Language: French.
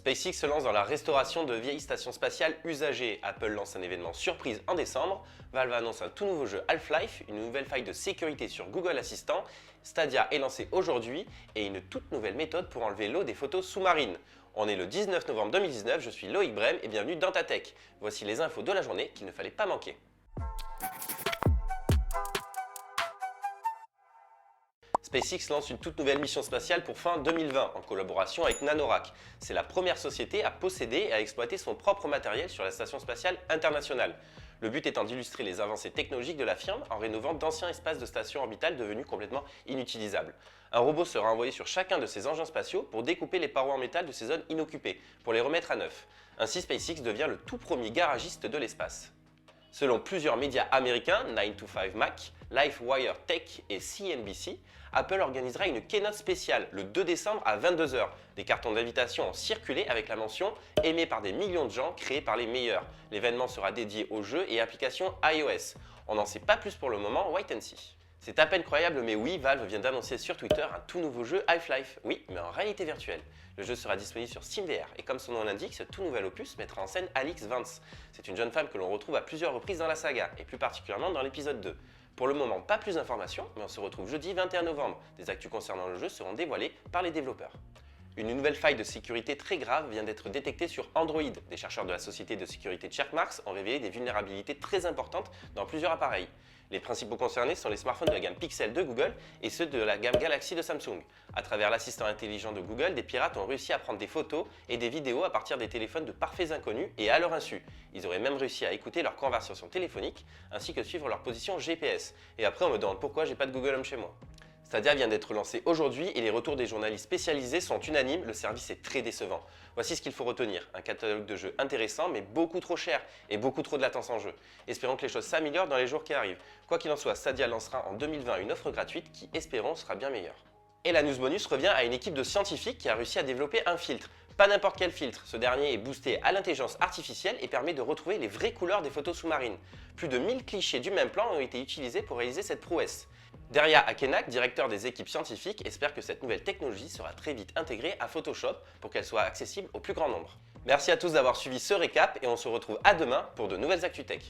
SpaceX se lance dans la restauration de vieilles stations spatiales usagées. Apple lance un événement surprise en décembre. Valve annonce un tout nouveau jeu Half-Life, une nouvelle faille de sécurité sur Google Assistant. Stadia est lancé aujourd'hui et une toute nouvelle méthode pour enlever l'eau des photos sous-marines. On est le 19 novembre 2019, je suis Loïc Brem et bienvenue dans Ta Tech. Voici les infos de la journée qu'il ne fallait pas manquer. SpaceX lance une toute nouvelle mission spatiale pour fin 2020 en collaboration avec Nanoracks. C'est la première société à posséder et à exploiter son propre matériel sur la Station spatiale internationale. Le but étant d'illustrer les avancées technologiques de la firme en rénovant d'anciens espaces de stations orbitales devenus complètement inutilisables. Un robot sera envoyé sur chacun de ces engins spatiaux pour découper les parois en métal de ces zones inoccupées, pour les remettre à neuf. Ainsi, SpaceX devient le tout premier garagiste de l'espace. Selon plusieurs médias américains, 9to5Mac, LifeWire Tech et CNBC, Apple organisera une keynote spéciale le 2 décembre à 22 h. Des cartons d'invitation ont circulé avec la mention « Aimé par des millions de gens, créé par les meilleurs ». L'événement sera dédié aux jeux et applications iOS. On n'en sait pas plus pour le moment, wait and see. C'est à peine croyable, mais oui, Valve vient d'annoncer sur Twitter un tout nouveau jeu Half-Life. Oui, mais en réalité virtuelle. Le jeu sera disponible sur SteamVR et comme son nom l'indique, ce tout nouvel opus mettra en scène Alyx Vance. C'est une jeune femme que l'on retrouve à plusieurs reprises dans la saga et plus particulièrement dans l'épisode 2. Pour le moment, pas plus d'informations, mais on se retrouve jeudi 21 novembre. Des actus concernant le jeu seront dévoilées par les développeurs. Une nouvelle faille de sécurité très grave vient d'être détectée sur Android. Des chercheurs de la société de sécurité Checkmarx ont révélé des vulnérabilités très importantes dans plusieurs appareils. Les principaux concernés sont les smartphones de la gamme Pixel de Google et ceux de la gamme Galaxy de Samsung. À travers l'assistant intelligent de Google, des pirates ont réussi à prendre des photos et des vidéos à partir des téléphones de parfaits inconnus et à leur insu. Ils auraient même réussi à écouter leur conversation téléphonique ainsi que suivre leur position GPS. Et après on me demande pourquoi j'ai pas de Google Home chez moi. Stadia vient d'être lancé aujourd'hui et les retours des journalistes spécialisés sont unanimes, le service est très décevant. Voici ce qu'il faut retenir, un catalogue de jeux intéressant mais beaucoup trop cher et beaucoup trop de latence en jeu. Espérons que les choses s'améliorent dans les jours qui arrivent. Quoi qu'il en soit, Stadia lancera en 2020 une offre gratuite qui, espérons, sera bien meilleure. Et la news bonus revient à une équipe de scientifiques qui a réussi à développer un filtre. Pas n'importe quel filtre, ce dernier est boosté à l'intelligence artificielle et permet de retrouver les vraies couleurs des photos sous-marines. Plus de 1000 clichés du même plan ont été utilisés pour réaliser cette prouesse. Derya Akenak, directeur des équipes scientifiques, espère que cette nouvelle technologie sera très vite intégrée à Photoshop pour qu'elle soit accessible au plus grand nombre. Merci à tous d'avoir suivi ce récap et on se retrouve à demain pour de nouvelles Actu Tech.